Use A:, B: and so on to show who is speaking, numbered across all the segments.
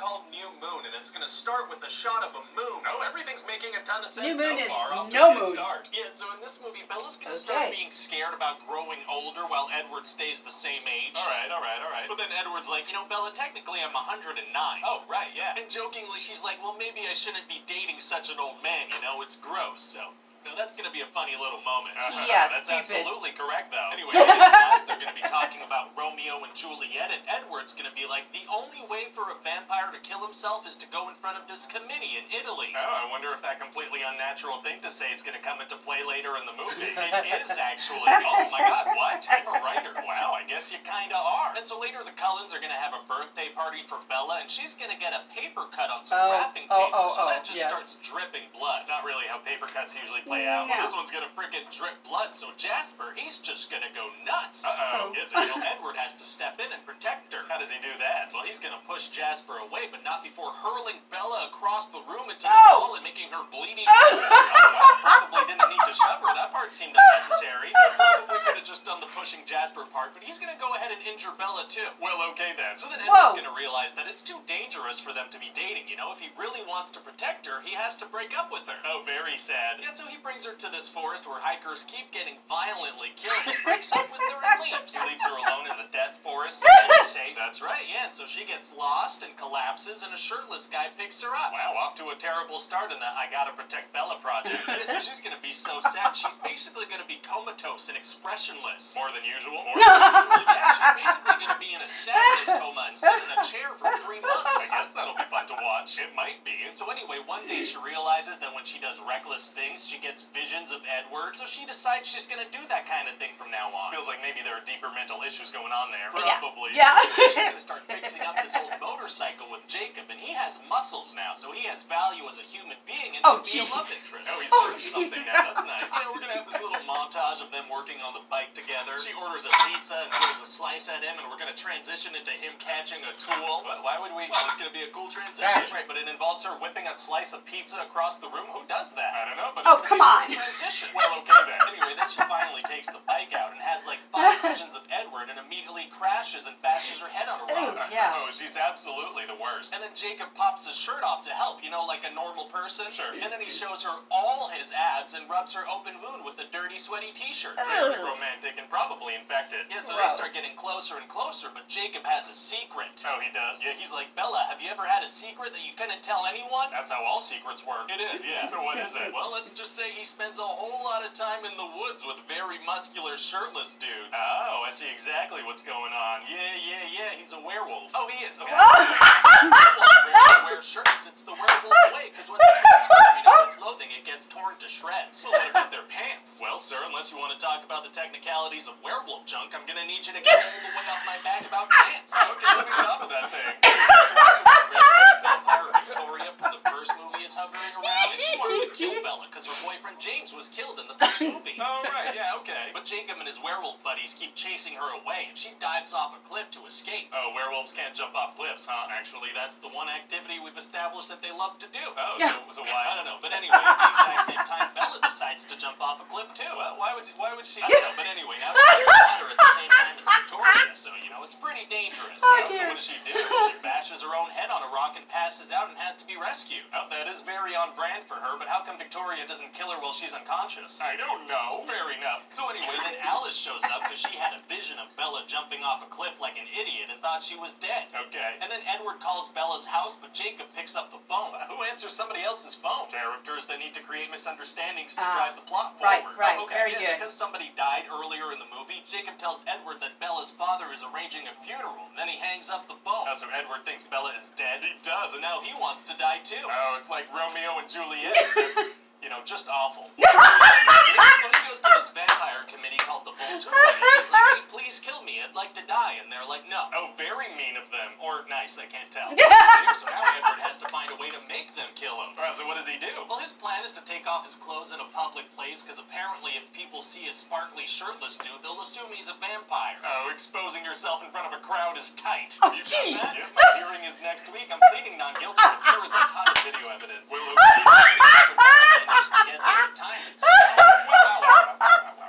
A: called New Moon, and it's going to start with a shot of a moon. Oh, everything's making a ton of sense
B: New Moon
A: so
B: is
A: far. Off to
B: no
A: a good
B: moon.
A: start. Yeah, so in this movie, Bella's going to start being scared about growing older while Edward stays the same age. All right. But then Edward's like, you know, Bella, technically I'm 109. Oh, right, yeah. And jokingly, she's like, well, maybe I shouldn't be dating such an old man, you know, it's gross, so... No, that's going to be a funny little moment.
B: Yeah,
A: that's
B: stupid.
A: absolutely correct, though. Anyway, in class, they're going to be talking about Romeo and Juliet, and Edward's going to be like, the only way for a vampire to kill himself is to go in front of this committee in Italy. Oh, I wonder if that completely unnatural thing to say is going to come into play later in the movie. It is, actually. Oh, my God, what? I'm a writer. Wow, I guess you kind of are. And so later, the Cullens are going to have a birthday party for Bella, and she's going to get a paper cut on some wrapping paper, so that just starts dripping blood. Not really how paper cuts usually play out.
B: No.
A: This one's gonna frickin' drip blood, so Jasper, he's just gonna go nuts. Uh-oh. Yes, and you know, Edward has to step in and protect her. How does he do that? Well, he's gonna push Jasper away, but not before hurling Bella across the room into the wall and making her bleeding. Probably didn't need to shove her. That part seemed unnecessary. Probably could have just done the pushing Jasper part, but he's gonna go ahead and injure Bella too. Well, okay then. So then Edward's gonna realize that it's too dangerous for them to be dating, you know? If he really wants to protect her, he has to break up with her. Oh, very sad. Yeah, so he brings her to this forest where hikers keep getting violently killed and breaks up with her and leaves. He leaves her alone in the death forest so she's safe. That's right, yeah, and so she gets lost and collapses and a shirtless guy picks her up. Wow, off to a terrible start in the I Gotta Protect Bella project. Yeah, so she's gonna be so sad. She's basically gonna be comatose and expressionless. More than usual? More than usual, yeah. She's basically gonna be in a sadness coma and sit in a chair for 3 months. I guess that'll be fun to watch. It might be. And so anyway, one day she realizes that when she does reckless things, she gets visions of Edward, so she decides she's gonna do that kind of thing from now on. Feels like maybe there are deeper mental issues going on there. Probably.
B: Yeah.
A: She's gonna start fixing up this old motorcycle with Jacob, and he has muscles now, so he has value as a human being and can be a love interest. Oh, he's learned something now. That's nice. So we're gonna have this little montage of them working on the bike together. She orders a pizza and throws a slice at him, and we're gonna transition into him catching a tool. Why would we? Well, it's gonna be a cool transition. Right, but it involves her whipping a slice of pizza across the room. Who does that? I don't know, but it's
B: come on.
A: Transition. Well, okay then. Anyway, then she finally takes the bike out and has like 5 visions of Edward and immediately crashes and bashes her head on a rock. Oh, she's absolutely the worst. And then Jacob pops his shirt off to help, you know, like a normal person. Sure. And then he shows her all his abs and rubs her open wound with a dirty, sweaty t-shirt. Very romantic and probably infected. Yeah, so they start getting closer and closer, but Jacob has a secret. Oh, he does? Yeah, he's like, Bella, have you ever had a secret that you couldn't tell anyone? That's how all secrets work. It is, yeah. So what is it? Well, let's just say he spends a whole lot of time in the woods with very muscular, shirtless dudes. Oh, I see exactly what's going on. Yeah, he's a werewolf. Oh, he is. Okay. Werewolf wear shirts. It's the werewolf way, because when they get straight out of clothing, it gets torn to shreds. So what about their pants? Well, sir, unless you want to talk about the technicalities of werewolf junk, I'm gonna need you to get all the way off my back about pants. Okay, let me get off of that thing. Vampire Victoria from the first movie is hovering around, and she wants to kill Bella because her boyfriend James was killed in the first movie. Oh, right, yeah, okay. But Jacob and his werewolf buddies keep chasing her away, and she dives off a cliff to escape. Oh, werewolves can't jump off cliffs, huh? Actually, that's the one activity we've established that they love to do. Oh, so why? I don't know. But anyway, at the exact same time, Bella decides to jump off a cliff, too. Why would she? I don't know, but anyway, now she's water at the same time as Victoria, so, you know, it's pretty dangerous. So what does she do? She bashes her own head on a rock and passes out and has to be rescued. Oh, that is very on brand for her, but how come Victoria doesn't kill her while she's unconscious? I don't know. Fair enough. So anyway, then Alice shows up because she had a vision of Bella jumping off a cliff like an idiot and thought she was dead. Okay. And then Edward calls Bella's house, but Jacob picks up the phone. Who answers somebody else's phone? Characters that need to create misunderstandings to drive the plot forward.
B: Right,
A: okay,
B: very good.
A: Because somebody died earlier in the movie, Jacob tells Edward that Bella's father is arranging a funeral. Then he hangs up the phone. So Edward thinks Bella is dead? He does, and now he wants to die too. Oh, it's like Romeo and Juliet, except, you know, just awful. He goes to this vampire committee called the Volturi, and he's like, hey, please kill me, I'd like to die. And they're like, no. Oh, very mean of them. Or nice, I can't tell. So now Edward has to find a way to make them kill him. So what does he do? Well, his plan is to take off his clothes in a public place, because apparently if people see a sparkly shirtless dude, they'll assume he's a vampire. Oh, exposing yourself in front of a crowd is tight.
B: Oh, jeez.
A: Yep, my hearing is next week. I'm pleading not guilty, but there is a ton of video evidence. Well, just to get there in time.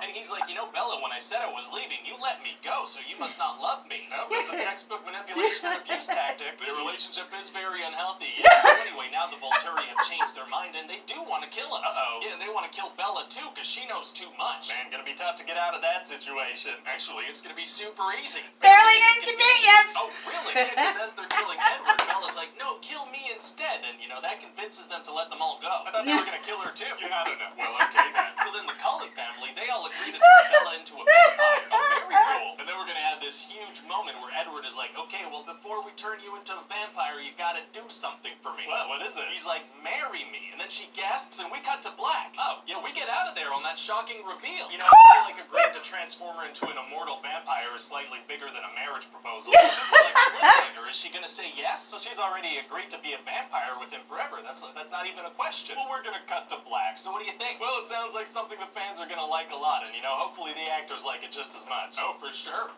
A: And he's like, you know, Bella, when I said I was leaving, you let me go, so you must not love me. No, it's a textbook manipulation and abuse tactic. The relationship is is very unhealthy. Yeah. So anyway, now the Volturi have changed their mind and they do want to kill him. Yeah, they want to kill Bella too because she knows too much. Man, gonna be tough to get out of that situation. Actually, it's gonna be super easy.
B: Fairly inconvenience.
A: Oh, really? Because as they're killing Edward, Bella's like, no, kill me instead. And, that convinces them to let them all go. I thought they were gonna kill her too. Yeah, I don't know. Well, okay then. So then the Cullens family, they all agree to turn Bella into a vampire. Oh, very cool. And then we're gonna have this huge moment where Edward is like, okay, well, before we turn you into a vampire, you gotta do something for me. What is it? He's like, marry me. And then she gasps and we cut to black. Oh, yeah, we get out of there on that shocking reveal. I feel like agreeing to transform her into an immortal vampire is slightly bigger than a marriage proposal. This is like a cliffhanger. Is she gonna say yes? So she's already agreed to be a vampire with him forever. That's not even a question. Well, we're gonna cut to black. So what do you think? Well, it sounds like something the fans are gonna like a lot, and hopefully the actors like it just as much. Oh, for sure.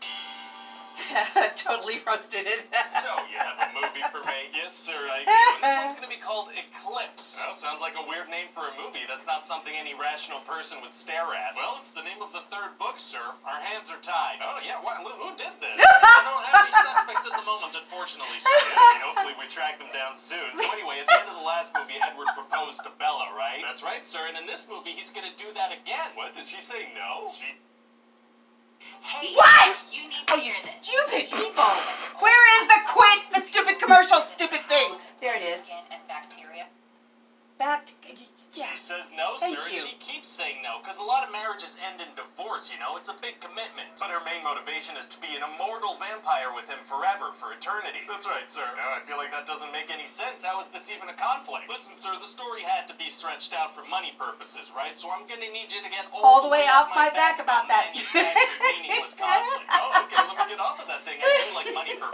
B: Totally roasted it.
A: So, you have a movie for me? Yes, sir, I do. And this one's going to be called Eclipse. Oh, sounds like a weird name for a movie. That's not something any rational person would stare at. Well, it's the name of the third book, sir. Our hands are tied. Oh, yeah? Who did this? I don't have any suspects at the moment, unfortunately, sir. Hopefully we track them down soon. So anyway, at the end of the last movie, Edward proposed to Bella, right? That's right, sir. And in this movie, he's going to do that again. What? Did she say no?
C: Hey,
B: what?
C: You need to
B: Oh, you
C: hear this.
B: stupid people! Where is the stupid commercial, stupid thing? There it is.
C: Skin and bacteria.
B: Yeah.
A: She says no,
B: Thank
A: sir,
B: you.
A: and she keeps saying no, because a lot of marriages end in divorce, It's a big commitment. But her main motivation is to be an immortal vampire with him forever, for eternity. That's right, sir. Now, I feel like that doesn't make any sense. How is this even a conflict? Listen, sir, the story had to be stretched out for money purposes, right? So I'm gonna need you to get
B: all the way off my back about that.
A: manufactured meaningless conflict. Oh, okay, let me get off of that thing. I do like money purposes.